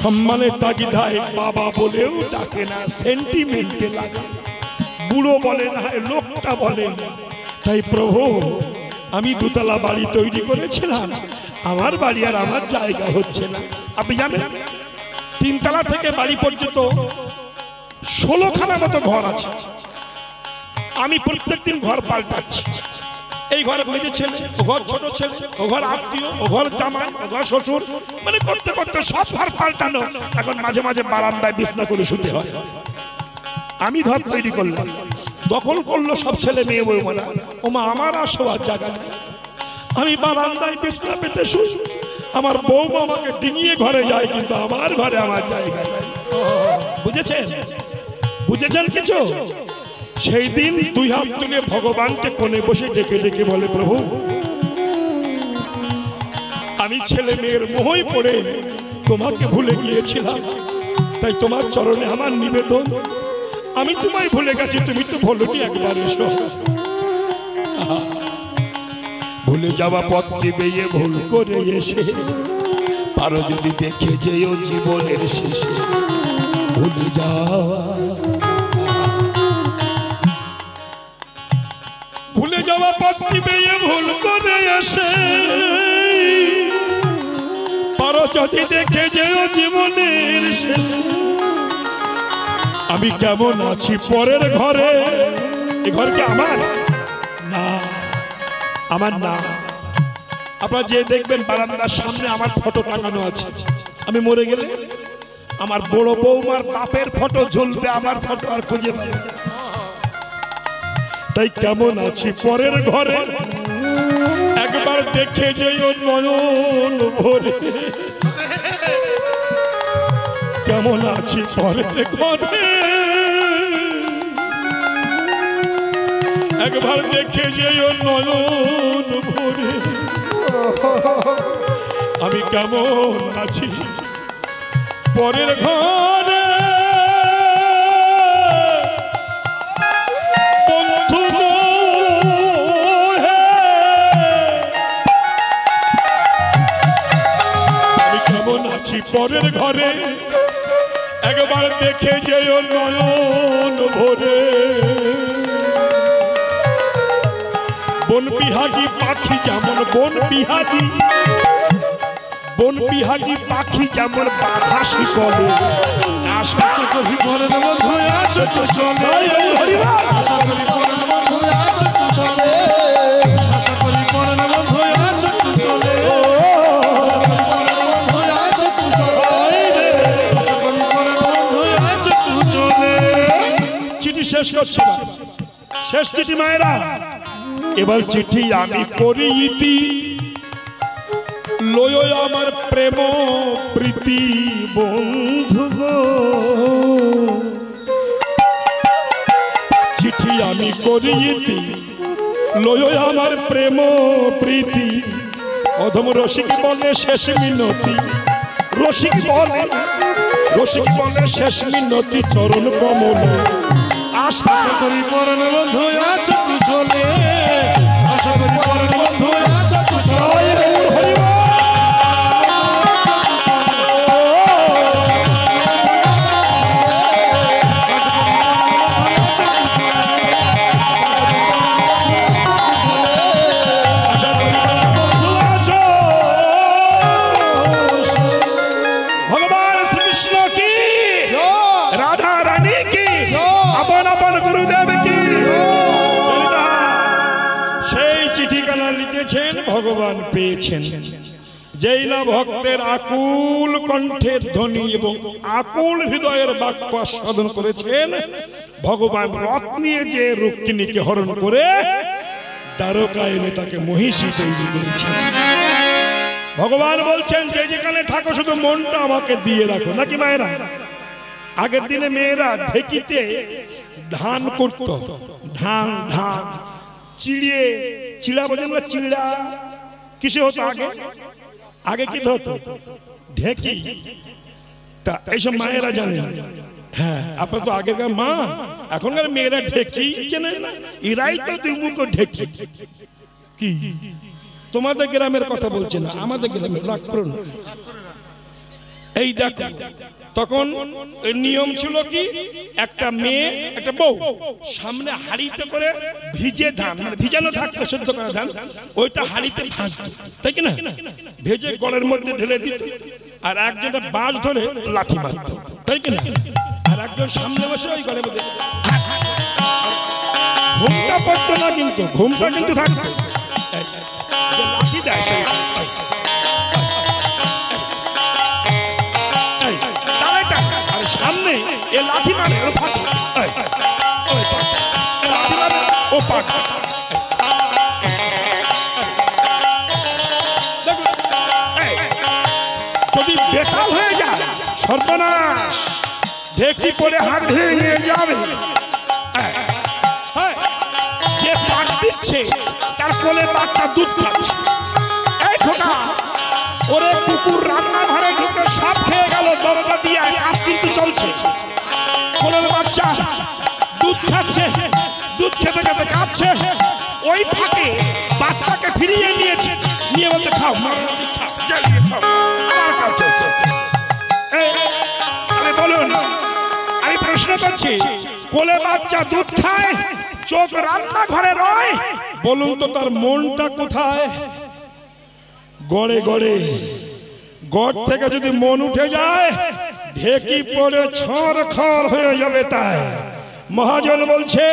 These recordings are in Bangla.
সম্মানের তাগিদায় বাবা বলেও ডাকে না, সেন্টিমেন্টে লাগে। বুড়ো বলে না, লোকটা বলে। তাই প্রভু আমি দুতলা বাড়ি তৈরি করেছিলাম, আমার বাড়ি আর আমার জায়গা হচ্ছে না। আপনি জানেন 3 তলা থেকে বাড়ি পর্যন্ত 16খানা মতো ঘর আছে। আমি প্রত্যেকদিন ঘর পাল্টাচ্ছি। এই ঘরে মেজে ছেলে, ও ঘর ছোট ছেলে, ও ঘর আত্মীয়, ও ঘর জামাই, ও ঘর শ্বশুর, মানে করতে করতে সব ঘর পাল্টানো। এখন মাঝে মাঝে বারান্দায় বিছনা করে শুতে হয়। আমি ঘর তৈরি করলাম, দখল করলো সব ছেলে মেয়ে বউমারা। ওমা আমার আর শোয়ার জায়গা নেই, আমি বারান্দায় বিছনা পেতে শুই। আমার বউমা আমাকে ডিঙিয়ে ঘরে যায়, কিন্তু আমার ঘরে আমার জায়গা নেই। বুঝেছেন? বুঝেছেন কিছু? সেই দিন 2 হাত তুলে ভগবানকে কোণে বসে ডেকে ডেকে বলে, প্রভু আমি ছেলে মেয়ের মোহে পড়ে তোমাকে ভুলে গিয়েছিলাম, তাই তোমার চরণে আমার নিবেদন, আমি তোমায় ভুলে গেছি, তুমি তো ভুলনি, একবার এসো। ভুলে যাওয়া পথটি বেয়ে ভুল করে এসে পারো যদি দেখে যেও জীবনের শেষে ভুলে যাওয়া, ভুলে যাওয়া পথটি বেয়ে ভুল করে এসে পারো যদি দেখে যেও জীবনের শেষে আমি কেমন আছি পরের ঘরে। এ ঘর কি আমার? না, আমার না। আপনারা যে দেখবেন বারান্দার সামনে আমার ফটো টাঙানো আছে। আমি মরে গেলে আমার বড় বৌমার বাপের ফটো ঝুলবে, আমার ফটো আর খুঁজে পাবে না। তাই কেমন আছি পরের ঘরে একবার দেখে যেও নয়ন ভরে। কেমন আছি পরের ঘরে একবার দেখে যেও নয়ন ভরে। আমি কেমন আছি পরের ঘরে বন্ধু গো, আমি কেমন আছি পরের ঘরে একবার দেখে যেও নয়ন ভরে। বন বিহাগী পাখি যেমন বন বিহাগী পাখি যেমন বাধা শিকলে আশা করি বলেন বন্ধু আছো তো চলে, আশা করি বলেন বন্ধু আছো তো চলে, আশা করি বলেন বন্ধু আছো তো চলে, আশা করি বলেন বন্ধু আছো তো চলে, আশা করি বলেন বন্ধু আছো তো চলে। চিঠি শেষ করছি, শেষ চিঠি মায়েরা। এবার চিঠি আমি করি ইতি, লয় আমার প্রেম প্রীতি বন্ধু গো। চিঠি আমি করি ইতি, লয় আমার প্রেম প্রীতি। অধম রসিক বলে শেষ মিনতি, রসিক বলে শেষ মিনতি চরণ কমল। আশা করি পরণ বন্ধু আছো তু চলে, আশা করি পরণ বন্ধু আছো তু চলে। ভগবান শ্রীকৃষ্ণ কি, রাধা রানী কি, আপন আপন গুরুদেব কি। সেই চিঠিখানা লিখেছেন ভগবান পেয়েছেন। যেই না ভক্তের আকুল কণ্ঠের ধ্বনি এবং আকুল হৃদয়ের বাক্য সাধন করেছেন, ভগবান রথ নিয়ে যে রুক্মিণীকে হরণ করে দ্বারকা এনে তাকে মহিষী তৈরি করেছেন। ভগবান বলছেন যে যেখানে থাকো শুধু মনটা আমাকে দিয়ে রাখো, নাকি মায়েরা? আগের দিনে মেয়েরা ঢেকিতে ধান করত, ধান চিড়া বোঝেন না? চিড়া কিসে হতো আগে? আগে কি হতো? ঢেকি। তা এইসব মায়েরা জানে। হ্যাঁ, আপনার তো আগেকার মা, এখনকার মেয়েরা ঢেকি চেনে না। এরাই তো দুমুখো ঢেকি। কি তোমাদের গ্রামের কথা বলছে না, আমাদের গ্রামের রাগ করো না। এই দেখো তখন নিয়ম ছিল কি, একটা মেয়ে একটা বউ সামনে হাড়িতে করে ভিজে ধান, মানে ভিজানো থাকতো সেদ্ধ করা ধান, ওইটা হাড়িতে ভাজতো, তাই কি না, ভেজে গড়ের মধ্যে ঢেলে দিত, আর একজনটা বাঁশ ধরে লাঠি মারত, তাই কি না, আর একজন সামনে বসে ওই গড়ের মধ্যে ঘুমটা পড়তো না, কিন্তু ঘুমটা কিন্তু থাকতো, লাঠি দেয় সেই সামনে এ লাঠি মারে ও ফাটে, লাঠি মারে ও পাট, যদি বেকাল হয়ে যায় সর্বনাশ, ঢেকি পড়ে হাত ধরে নিয়ে যাবে, যে পাট দিচ্ছে তার কোলে বাচ্চা দুধ খাচ্ছে, এই খোকা ওরে কুকুর রান্নাঘরে ঢুকে সব খেয়ে গেল, দরজা দিয়ে কাজ কিন্তু চলছে, কোলের বাচ্চা দুধ খাচ্ছে, দুধ খেতে খেতে কাঁদছে, ওই ফাঁকে বাচ্চাকে ফিরিয়ে নিয়েছে, নিয়ে বলছে খাও জ্বালিয়ে খাও, আমার কাজ চলছে। আমি বলুন, আমি প্রশ্ন করছি, কোলে বাচ্চা দুধ খায়, চোখ রান্নাঘরে রয়, বলুন তো তার মনটা কোথায়? গড়ে গড়ে, গড় থেকে যদি মন উঠে যায় ঢেকি পড়ে ছড় খড় হয়ে যাবে। তাই মহাজন বলছে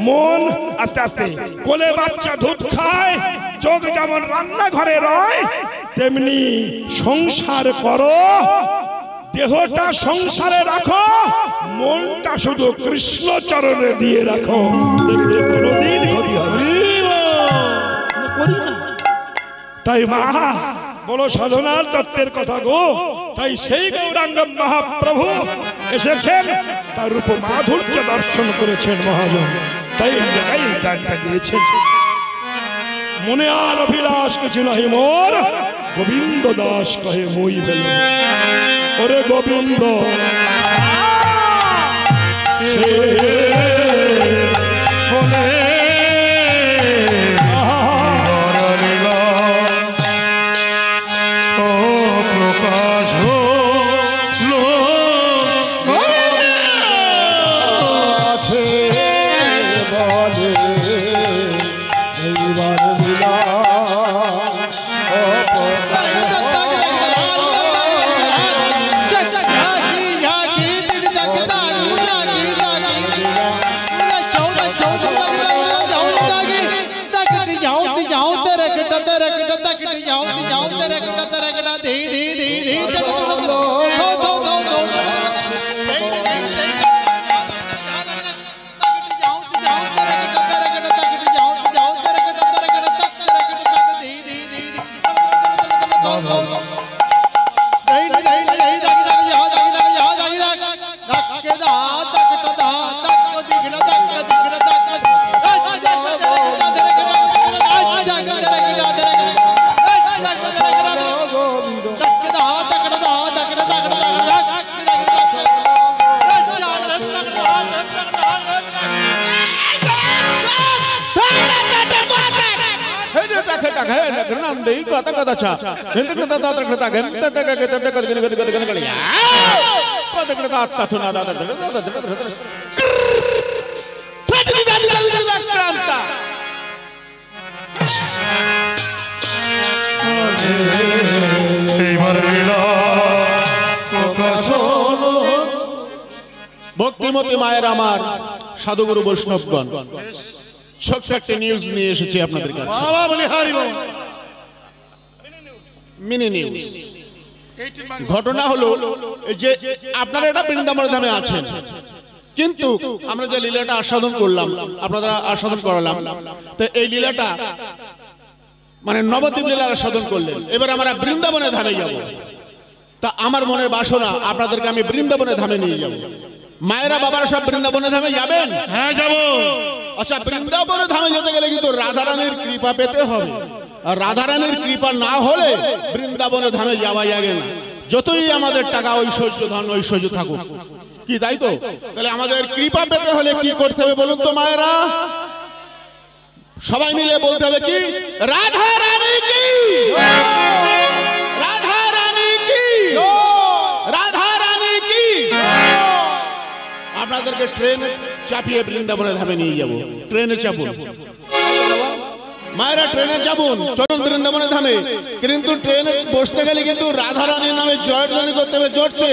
মন আস্তে আস্তে, কোলে বাচ্চা দুধ খায়, চোখ যেমন রান্নাঘরে রয়, তেমনি সংসার করো, দেহটা সংসারে রাখো, মনটা শুধু কৃষ্ণ চরণে দিয়ে রাখো, দেখবে কোনদিন ক্ষতি হবে না। তাই মা বড় সাধনার তত্ত্বের কথা গো, তাই সেই গৌরাঙ্গ মহাপ্রভু এসেছেন, তার রূপ মাধুর্য দর্শন করেছেন মহাজন, তাই এই গানটা গিয়েছেন। মনে আর অভিলাষ কিছু নহে মোর, গোবিন্দ দাস কহে মই বেল, ওরে গোবিন্দ ভক্তিমতী মায়ের আমার সাধুগুরু বৈষ্ণবগণ, ছোট্ট একটা নিউজ নিয়ে এসেছি আপনাদের কাছে, মিনি নিউজ। ঘটনা হলো যে আপনারা এটা বৃন্দাবন ধামে আছেন, কিন্তু আমরা যে লীলাটা আস্বাদন করলাম, আপনারা আস্বাদন করালাম, তো এই লীলাটা মানে নবদ্বীপ লীলা আস্বাদন করলেন, এবার আমরা বৃন্দাবনে ধামে যাব। তা আমার মনের বাসনা আপনাদেরকে আমি বৃন্দাবনে ধামে নিয়ে যাব। মায়েরা বাবারা সব বৃন্দাবনে ধামে যাবেন? হ্যাঁ যাব। আচ্ছা, বৃন্দাবনে ধামে যেতে গেলে কিন্তু রাধারানীর কৃপা পেতে হবে, আর রাধারানীর কৃপা না হলে বৃন্দাবনে ধামে যাওয়া যাবে না, যতই আমাদের টাকা ঐশ্বর্য ধন ঐশ্বর্য থাকুক, কি তাই তো? তাহলে আমাদের কৃপা পেতে হলে কি করতে হবে বলুন তো মায়েরা? সবাই মিলে বলতে হবে কি, রাধা রানী কি, রাধা রানী কি, আপনাদেরকে ট্রেনে চাপিয়ে বৃন্দাবনের ধামে নিয়ে যাব। ট্রেনে চাপুন মায়েরা, ট্রেনে চাপুন, চলুন বৃন্দাবনের ধামে। কিন্তু ট্রেনে বসতে গেলে কিন্তু রাধারানীর নামে জয়ধ্বনি করতে হবে। জড়ছে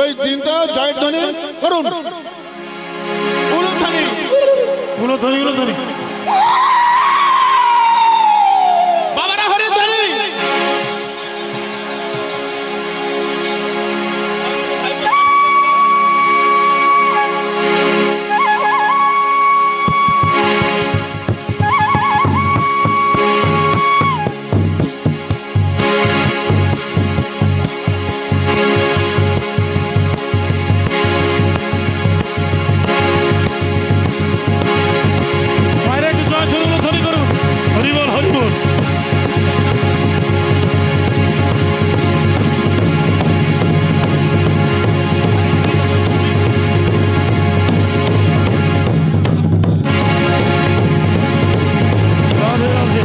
ওই দিন তো জয়ধ্বনি করুন, উলুধ্বনি উলুধ্বনি উলুধ্বনি। বাবারা হরিধ্বনি। মায়েরা একটু জয়ধ্বনি উলুধ্বনি করুন। হরিবল হরিবল। রাধে রাধে।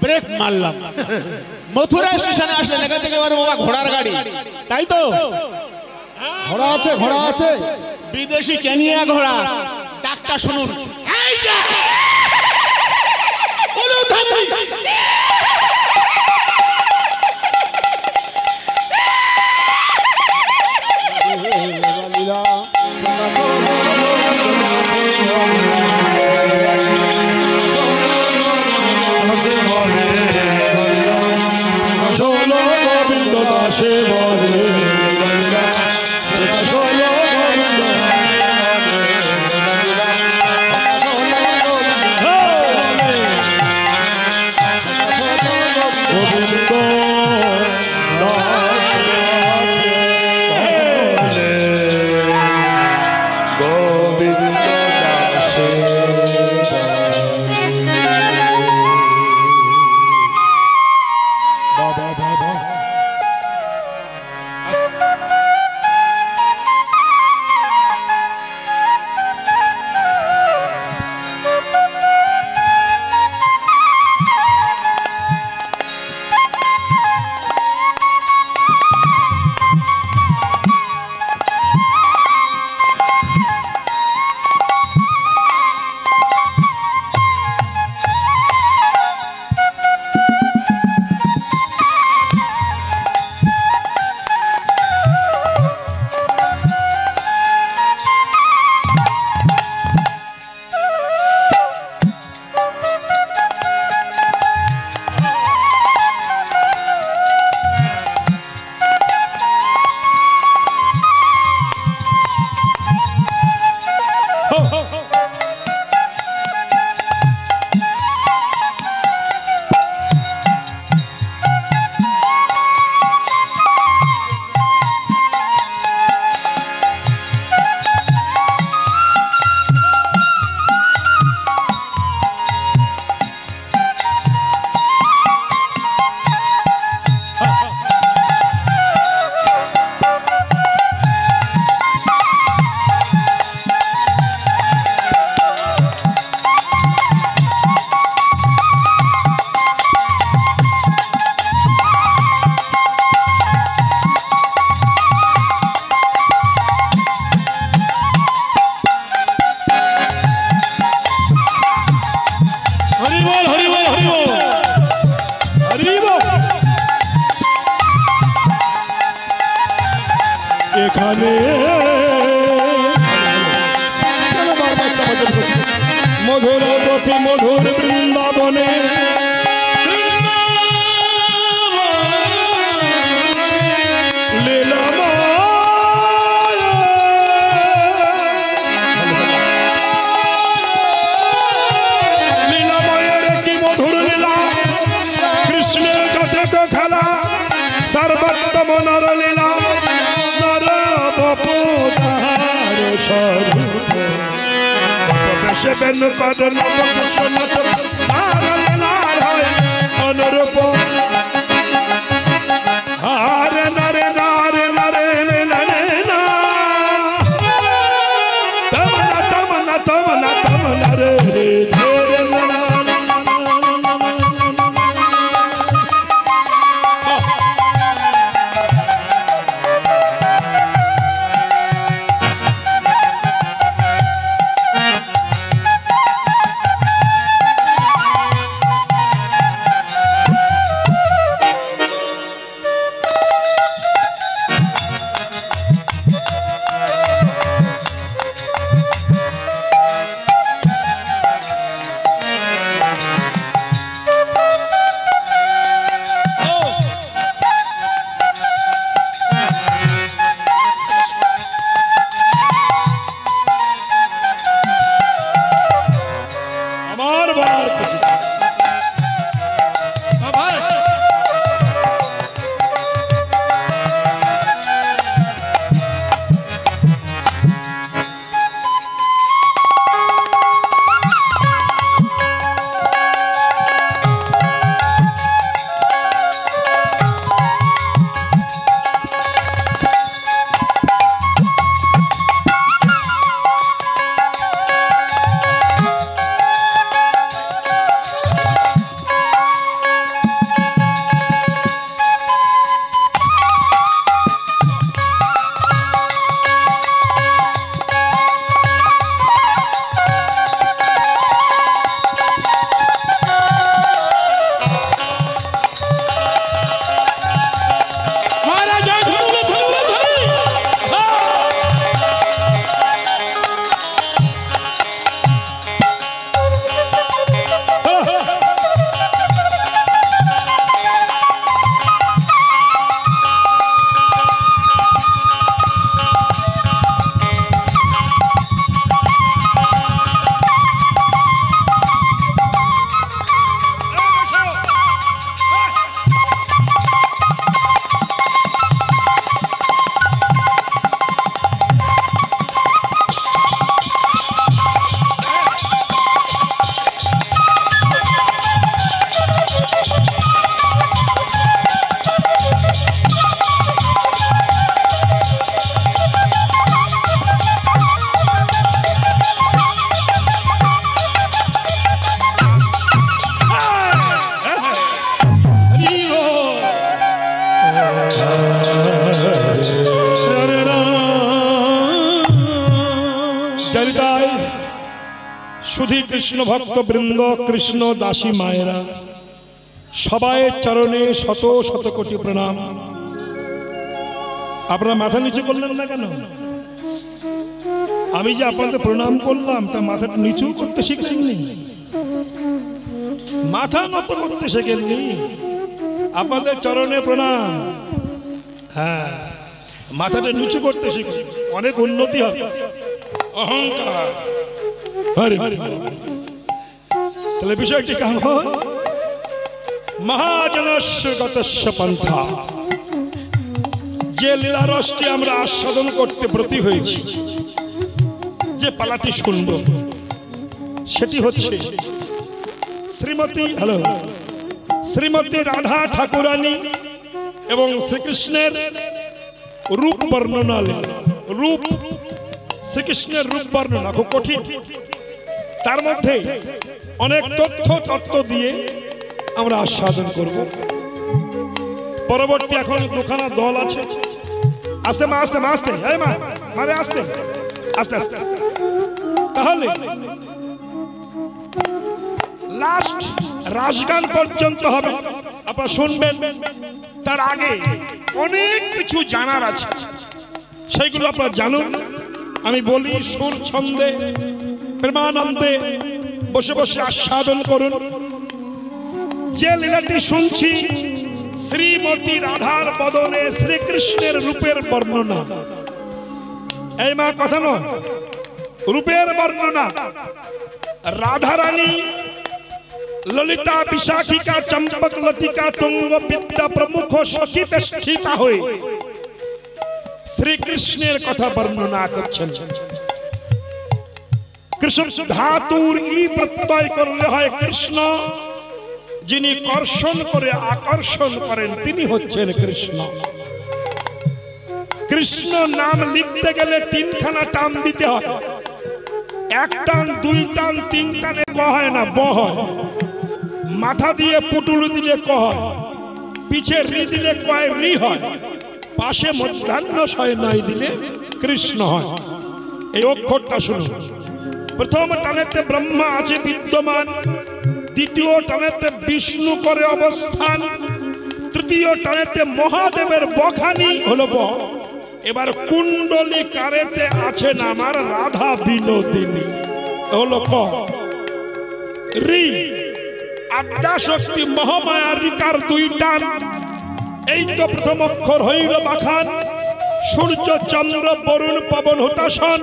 ব্রেক মারলাম। মথুরা স্টেশনে আসলেন, এখান থেকে এবার বাবা ঘোড়ার গাড়ি, তাই তো? ঘোড়া আছে, ঘোড়া আছে, বিদেশি কেনিয়া ঘোড়া। ডাকটা শুনুন, এই যে উলুধ্বনি। ষোলো গোবিন্দ দাসে বলে ষোলো গোবিন্দ গোবিন্দ গোবিন্দ দাসে বাবা বাবা এখানে মধুর দতি মধুর বৃন্দাবনে লীলাময়ের কি মধুর লীলা, কৃষ্ণের যত খেলা, সর্বোত্তম নর লীলা, নর বপু স্বরূপ বেশে বেন করে নবকৃষ্ণ নারায়ণ হয় অনুরূপ হারে নারে নারে নারে নারে না তমনা তমনা তমনা তমনা রে ধরে না শুধু কৃষ্ণ ভক্ত বৃন্দ কৃষ্ণ দাসী মায়েরা সবাই চরণে শত শত কোটি প্রণাম। আপনারা মাথা নিচু করলেন না কেন? আমি যে আপনাদের প্রণাম করলাম তা মাথাটা নিচু করতে শিখলেননি, মাথা নত করতে শেখেননি। আপনাদের চরণে প্রণাম। হ্যাঁ, মাথাটা নিচু করতে শিখুন, অনেক উন্নতি হবে। অহংকার তাহলে বিষয়টি কেমন? মহাজনস্য গতস্য পন্থা, যে লীলারসটি আমরা আস্বাদন করতে ব্রতী হয়েছি, যে পালাটি সুন্দর, সেটি হচ্ছে শ্রীমতী রাধা ঠাকুরানী এবং শ্রীকৃষ্ণের রূপ বর্ণনা। রূপ, শ্রীকৃষ্ণের রূপ বর্ণনা খুব কঠিন, তার মধ্যে অনেক তথ্য দিয়ে আমরা আস্বাদন করব। পরবর্তী এখন দুখানা দল আছে, আস্তে মা আস্তে মা আস্তে, এই মা মারে আস্তে আস্তে আস্তে। তাহলে লাস্ট রাজগান পর্যন্ত হবে, আপনারা শুনবেন। তার আগে অনেক কিছু জানার আছে, সেইগুলো আপনারা জানুন। আমি বলি সুর ছন্দে প্রেমানন্দে বসে বসে আস্বাদন করুন। যে লীলাটি শুনছি, শ্রীমতী রাধার বদনে শ্রীকৃষ্ণের রূপের বর্ণনা। এই মা কথা নয়, রূপের বর্ণনা। রাধারানী ললিতা বিশাখিকা চম্পক লতিকা তুঙ্গ বিদ্যা প্রমুখ সখী বেষ্টিতা হয়ে শ্রীকৃষ্ণের কথা বর্ণনা করছেন। কৃষ্ণ ধাতুর ই প্রত্যয় করলে হয় কৃষ্ণ। যিনি কর্ষণ করে আকর্ষণ করেন তিনি হচ্ছেন কৃষ্ণ। কৃষ্ণ নাম লিখতে গেলে তিনখানা টান দিতে হয়। এক টান, দুই টান, তিন টানে ক হয় না, ব হয়। মাথা দিয়ে পুটুল দিলে ক হয়, পিছে রি দিলে কয় রি হয়, পাশে মধ্যাহ্ন শয় নয় দিলে কৃষ্ণ হয়। এই অক্ষরটা শুনুন। প্রথম টানেতে ব্রহ্মা আছে বিদ্যমান, দ্বিতীয় টানেতে বিষ্ণু করে অবস্থান, তৃতীয় টানেতে মহাদেবের বখানি হলো ব। এবার কুণ্ডলী কারেতে আছেন আমার রাধা বিনোদিনী হলো ক। রি আদ্যা শক্তি মহামায়া রিকার দুই টান। এই তো প্রথম অক্ষর হইল বাখান। সূর্য চন্দ্র বরুণ পবন হুতাশন,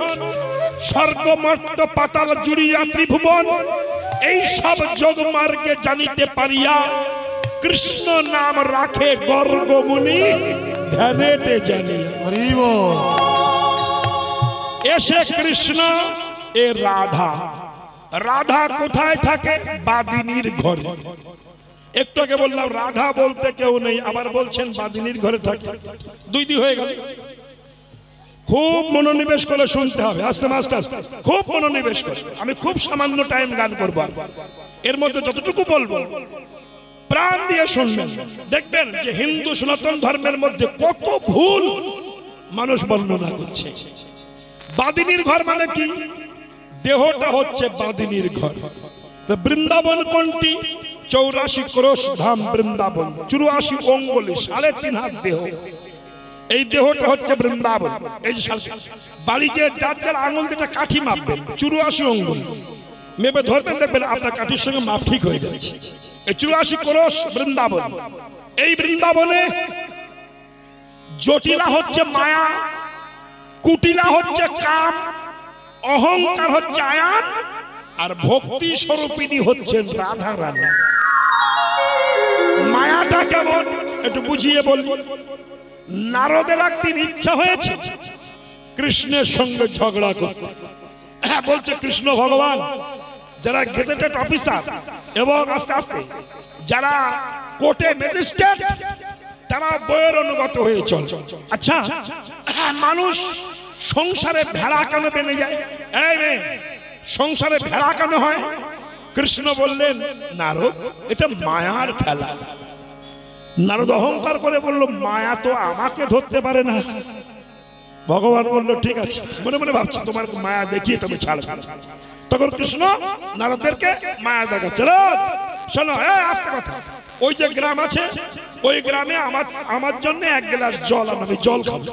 স্বর্গ মর্ত পাতাল জুড়িয়া ত্রিভুবন। এই সব যোগ মার্গে জানিতে পারিয়া কৃষ্ণ নাম রাখে গর্গ মুনি ধ্যানেতে জানি। হরি বল। এসে কৃষ্ণ এ রাধা। রাধা কোথায় থাকে? বাদিনীর ঘরে। একটু আগে বললাম রাধা বলতে কেউ নেই, আবার বলছেন বাদিনীর ঘরে থাকে। দুই দুই হয়ে গেল। খুব মনোনিবেশ করে শুনতে হবে, আস্তে আস্তে আস্তে খুব মনোনিবেশ করে। আমি খুব সামান্য টাইম গান করব, এর মধ্যে যতটুকু বলবো প্রাণ দিয়ে শুনবেন। দেখবেন যে হিন্দু সনাতন ধর্মের মধ্যে কত ভুল মানুষ বর্ণনা করছে। বাদিনীর ঘর মানে কি? দেহটা হচ্ছে বাদিনীর ঘর। তো বৃন্দাবন কোনটি? 84 ক্রোশ ধাম বৃন্দাবন, 84 অঙ্গুলি, 3.5 হাত দেহ। এই দেহটা হচ্ছে বৃন্দাবন। এই যে বাড়িতে যার যার আঙুল যেটা কাঠি মাপবেন 84 অঙ্গুল মেপে ধরবেন, দেখবেন আপনার কাঠির সঙ্গে মাপ ঠিক হয়ে যাচ্ছে। এই 84 ক্রোশ বৃন্দাবন। এই বৃন্দাবনে জটিলা হচ্ছে মায়া, কুটিলা হচ্ছে কাম, অহংকার হচ্ছে আয়ান, আর ভক্তি স্বরূপিনী হচ্ছেন রাধা রানী। মায়াটা কেমন একটু বুঝিয়ে বলি। নারদের একদিন ইচ্ছা হয়েছে কৃষ্ণের সঙ্গে ঝগড়া করতে। বলছে কৃষ্ণ ভগবান, যারা গেজেটেড অফিসার এবং আস্তে আস্তে যারা কোর্টে ম্যাজিস্ট্রেট, তারা বইয়ের অনুগত হয়ে চল। আচ্ছা, মানুষ সংসারে ভেড়া কেন বেনে যায়? এই মেয়ে, সংসারে ভেড়া কেন হয়? কৃষ্ণ বললেন নারদ, এটা মায়ার খেলা। নারদ অহংকার করে বলল মায়া তো আমাকে ধরতে পারে না। ভগবান বলল ঠিক আছে, মনে মনে ভাবছি তোমার মায়া দেখিয়ে তবে ছাড়বে। তখন কৃষ্ণ নারদদেরকে মায়া দেখাচ্ছে। শোনো, আস্তে কথা, ওই যে গ্রাম আছে, ওই গ্রামে আমার জন্য এক গ্লাস জল আনো, আমি জল খাবো।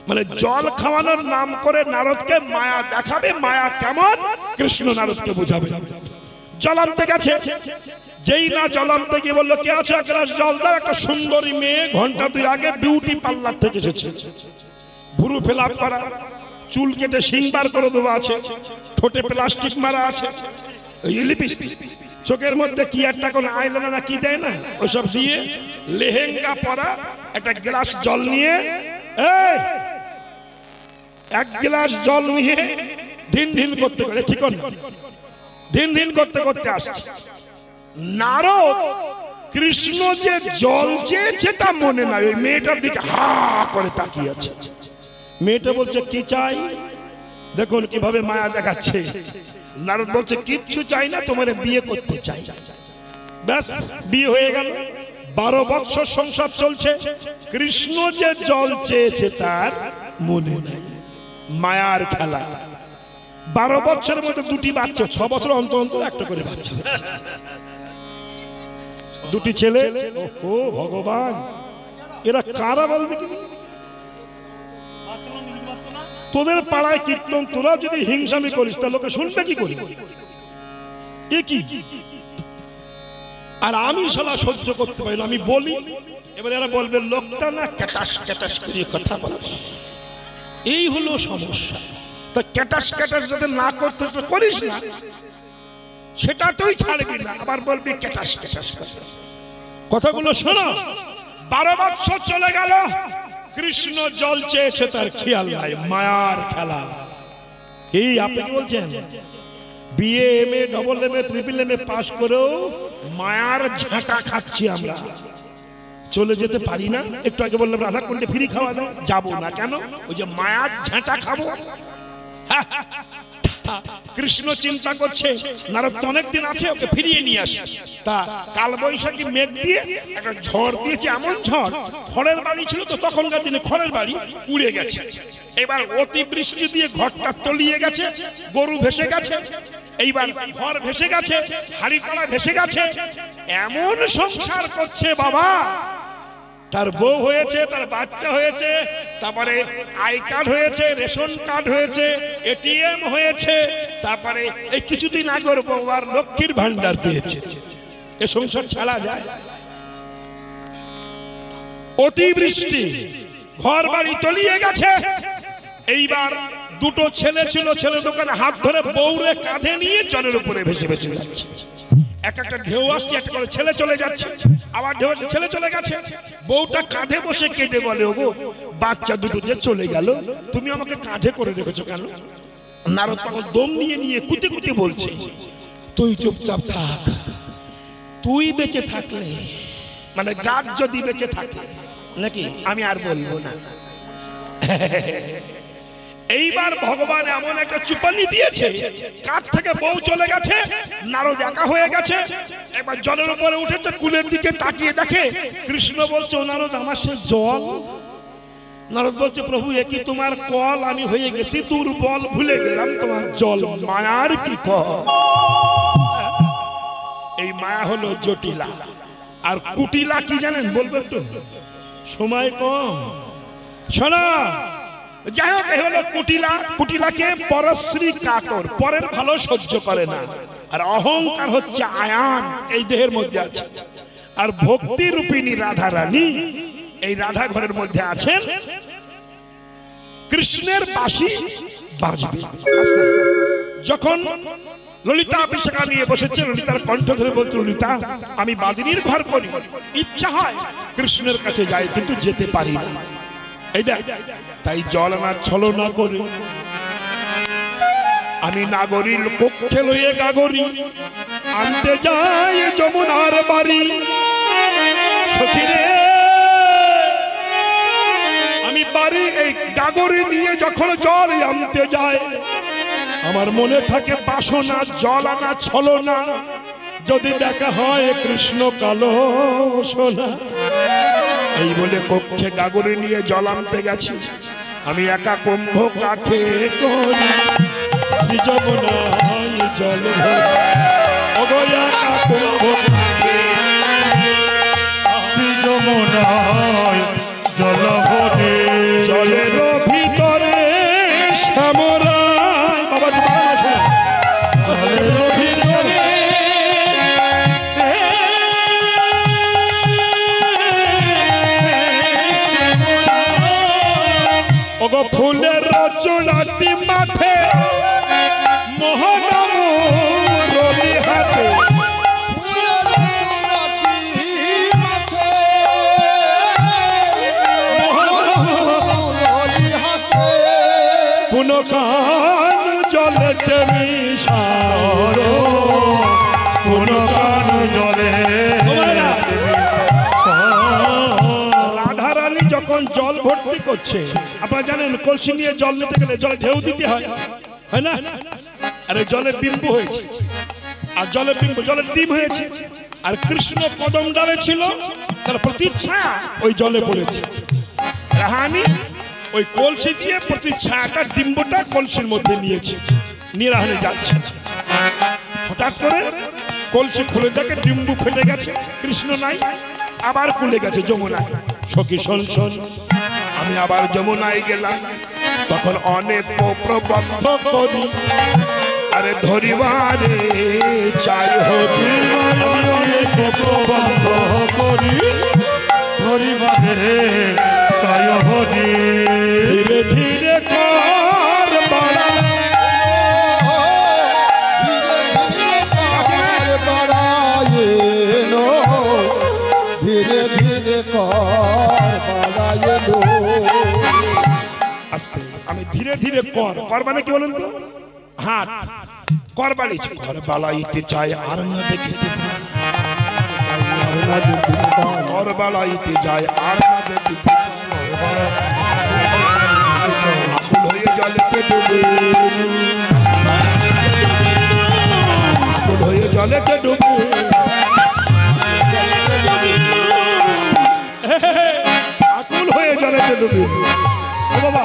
মানে জল খাওয়ানোর নাম করে নারদকে মায়া দেখাবে। মায়া কেমন কৃষ্ণ নারদকে বুঝাবে। জল আনতে গেছে, যেই না জল আনতে গিয়ে বললো কে আছে এক গ্লাস জল দাও। একটা সুন্দরী মেয়ে ঘন্টা 2 আগে বিউটি পার্লার থেকে এসেছে। ভুরু ফেলাপ করা, চুল কেটে সিংবার করে দেওয়া আছে, ঠোঁটে প্লাস্টিক মারা আছে, লিপস্টিক, চোখের মধ্যে কি একটা কোন আইলাইনার না কি দেয় না, ওসব দিয়ে লেহেঙ্গা পরা, একটা গ্লাস জল নিয়ে, এক গ্লাস জল নিয়ে ধিন ধিন করতে করে, ঠিক না, ধিন ধিন করতে করতে আসছে। নারদ কৃষ্ণ যে জল চেয়েছে তা মনে নাই, ওই মেয়েটার দিকে হা করে তাকিয়ে আছে। মেয়েটা বলছে কি চাই? দেখুন কিভাবে মায়া দেখাচ্ছে। নারদ বলছে কিচ্ছু চাই না, তোমার বিয়ে করতে চাই। ব্যাস, বিয়ে হয়ে গেল। 12 বছর সংসার চলছে। কৃষ্ণ যে জল চেয়েছে তার মনে নাই। মায়ার খেলা। 12 বছরের মধ্যে 2টি বাচ্চা, 6 বছর অন্তর অন্তর একটা করে বাচ্চা, 2টি ছেলে। ও ভগবান, এরা কারা বল দেখি? তোদের পাড়ায় কীর্তন, তোরা যদি হিংসামি করিস তা লোকে শুনবে কি করি? এ কি? আর আমি শালা সহ্য করতে পারি না, আমি বলি, এবার এরা বলবে লোকটা না ক্যাটাস ক্যাটাস করে কথা বলে। এই হলো সমস্যা। তো ক্যাটাস ক্যাটাস যাতে না করতে করিস না, সেটা তুই ছাড়বি না, আবার বলবি ক্যাটাস ক্যাটাস করে। কথাগুলো শোনো। 12 বছর চলে গেল, কৃষ্ণ জল চেয়েছে তার খেয়াল নাই। মায়ার খেলা। কি আপনি কি বলছেন? BA, MA, double MA, triple MA pass করেও মায়ার ঝাঁটা খাচ্ছি আমরা, চলে যেতে পারি না। একটু আগে বললাম রাধাকুণ্ডে ফ্রি খাওয়া দেয়, যাবো না কেন? ওই যে মায়ার ঝাঁটা খাবো। কৃষ্ণ চিন্তা করছে নারদ তো অনেকদিন আছে, ওকে ফিরিয়ে নিয়ে আসে। তা কাল বৈশাখী মেঘ দিয়ে একটা ঝড় দিয়েছে, এমন ঝড়, খড়ের বাড়ি ছিল তো তখনকার দিনে, খড়ের বাড়ি উড়ে গেছে। এবার অতিবৃষ্টি দিয়ে ঘরটা তলিয়ে গেছে, গরু ভেসে গেছে, এইবার ঘর ভেসে গেছে, হাড়ি কড়া ভেসে গেছে। এমন সংসার করছে বাবা, তার বউ হয়েছে, তার বাচ্চা হয়েছে, তারপরে আই কার্ড হয়েছে, রেশন কার্ড হয়েছে, এটিএম হয়েছে, তারপরে এই কিছুদিন আগের বউ আর লক্ষ্মীর ভান্ডার পেয়েছে। এ সংসার ছাড়া যায়? অতিবৃষ্টি, ঘর বাড়ি তলিয়ে গেছে। এইবার দুটো ছেলে ছিল, ছেলে দোকানে হাত ধরে বউরে কাঁধে নিয়ে জলের উপরে ভেসে ভেসে যাচ্ছে। এক একটা ঢেউ আসছে, একটা করে ছেলে চলে যাচ্ছে, আবার ঢেউ আসছে, ছেলে চলে গেছে। বউটা কাঁধে বসে কেঁদে বলে, ওগো বাচ্চা দুটো যে চলে গেল, তুমি আমাকে কাঁধে করে রেখেছো কেন? নারদ তখন দম নিয়ে নিয়ে কুতি কুতি বলছে, তুই চুপচাপ থাক, তুই বেঁচে থাকলে, মানে গাছ যদি বেঁচে থাকে নাকি, আমি আর বলবো না। এইবার ভগবান এমন একটা চুপানি দিয়েছে, কাঠ থেকে বউ চলে গেছে, নারদ একা হয়ে গেছে। এবার জলের উপরে উঠেছে, কুলের দিকে তাকিয়ে দেখে কৃষ্ণ বলছে, ও নারদ আমার সে জল। নারদ বলছে, প্রভু একই তোমার কল, আমি হয়ে গেছি দুর্বল, ভুলে গেলাম তোমার জল, মায়ার কি কল। এই মায়া হলো জটিলা, আর কুটিলা কি জানেন? বলবো একটু, সময় কম, শোনা। যাই হোক, এই হলো কুটিলা। কুটিলাকে পরশ্রী কাতর, পরের ভালো সহ্য করে না। আর অহংকার হচ্ছে আয়ান, এই দেহের মধ্যে আছে। আর ভক্তি রূপিণী রাধা রানী, এই রাধা ঘরের মধ্যে আছেন। কৃষ্ণের বাঁশি বাজবে। যখন ললিতা বিশাখা নিয়ে বসেছে, ললিতার কণ্ঠ ধরে বলতো, ললিতা আমি বাদিনীর ঘর করি, ইচ্ছা হয় কৃষ্ণের কাছে যাই, কিন্তু যেতে পারি না। এই দেখ, তাই জল আনার ছলনা করে আমি নাগরীর কক্ষে লইয়ে গাগরি আনতে যাই যমুনার বাড়ি। সচিরে আমি বাড়ি এই গাগরি নিয়ে যখন জল আনতে যাই, আমার মনে থাকে বাসনা, জল আনা ছলনা, যদি দেখা হয় কৃষ্ণ কালো সোনা। এই বলে কক্ষে গাগরি নিয়ে জল আনতে গেছি, আমি একা কুম্ভ কাকে করি, শ্রী যমুনায় জল ভরি, ওগো একা কুম্ভ কাকে, শ্রী যমুনায় জল ভরি, জলের ভিতরে শ্যামরায়। বাবা জলের ভিতরে ওগো ফুলের চূড়াটি মাঠে, মোহনম রবি হাতে, পুনকান জলেতে মিশার, পুনকান জলে। রাধারানী যখন জল ভর্তি করছে, আপনারা জানেন কলসি নিয়ে জল নিতে গেলে জলে ঢেউ দিতে হয়, হয় না? আরে জলে বিম্ব হয়েছে, আর জলে বিম্ব, জলের ডিম হয়েছে। আর কৃষ্ণ কদম ডালে ছিল, তার প্রতিচ্ছায়া ওই জলে পড়েছে। রাহানি ওই কলসি দিয়ে প্রতিচ্ছায়াটা, ডিম্বটা কলসির মধ্যে নিয়েছে, নিয়ে রাহানি যাচ্ছে। হঠাৎ করে কলসি খুলে দেখে ডিম্বু ফেটে গেছে, কৃষ্ণ নাই, আবার খুলে গেছে যমুনায়। সখী শোন শোন, আমি আবার যমুনায় গেলাম, তখন অনেক প্রবন্ধ করি, আরে ধরিবারে চাই হরি, অনেক প্রবন্ধ করি, ধরিবারে চাই হরি। ধীরে ধীরে কর বাড়া, ধীরে ধীরে কর বাড়াইলো। আস্তে, আমি ধীরে ধীরে কর, কর মানে কি বলেন তো? হাত করবালি ঘর বালাইতে চায় আর না দেখিতে পায়, ঘর বালাইতে যায় আর না দেখিতে পায়, আকুল হয়ে জলেতে ডুবে, আকুল হয়ে জলেতে ডুবে, আকুল হয়ে জলেতে ডুবে। ও বাবা,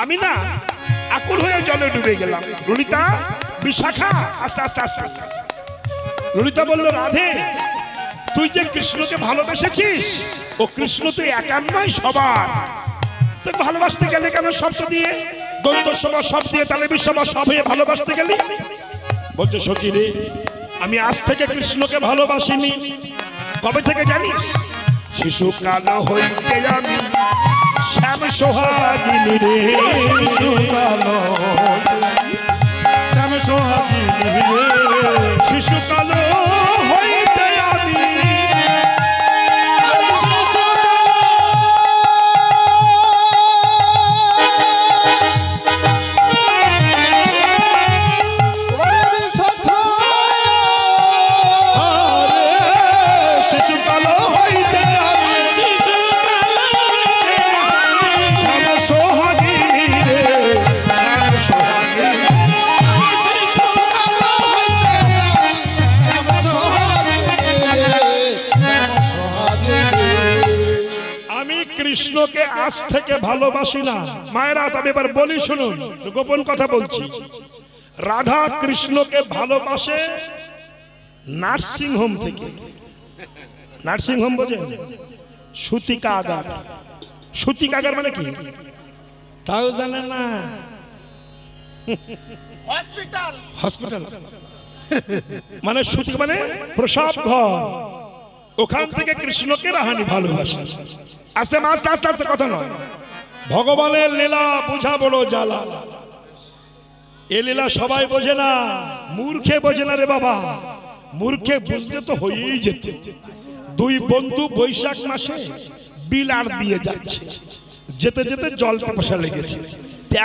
আমি না আকুল হয়ে জলে ডুবে গেলাম। ললিতা, বিশাখা, আস্তে আস্তে আস্তে আস্তে। ললিতা বলল, রাধে তুই যে কৃষ্ণকে ভালোবেসেছিস, ও কৃষ্ণ তো একার নয়, সবার। তুই ভালোবাসতে গেলে কেন শব্দ দিয়ে, দন্ত সভা সব দিয়ে, তাহলে বিশ্বভা সব হয়ে ভালোবাসতে গেলি? বলছে, সখী রে, আমি আজ থেকে কৃষ্ণকে ভালোবাসিনি। কবে থেকে জানিস? শিশুকাল হইতে আমি শ্যাম সোহাগিনী রে, শিশুকাল শ্যাম সোহাগিনী রে, শিশুকাল হইতে আমি কৃষ্ণকে আজ থেকে ভালোবাসি না। মায়েরা, তবে এবার বলি শুনুন, গোপন কথা বলছি। রাধা কৃষ্ণকে ভালোবাসে নার্সিং হোম থেকে। নার্সিং হোম বোঝেন? সুতিকাগার। সুতিকাগার মানে কি তাও জানে না? হসপিটাল। হসপিটাল মানে সুতি মানে প্রসব ঘর। ওখান থেকে কৃষ্ণকে রাহানি ভালোবাসে। আস্তে আস্তে আস্তে আস্তে কথা নয়, ভগবানের লীলা বুঝা বড় জ্বালা। এ লীলা সবাই বোঝে না, মূর্খে বোঝে না রে বাবা। মূর্খে বুঝলে তো হয়েই যেত। দুই বন্ধু বৈশাখ মাসে বিলার দিয়ে যাচ্ছে, যেতে যেতে জল পিপাসা লেগেছে।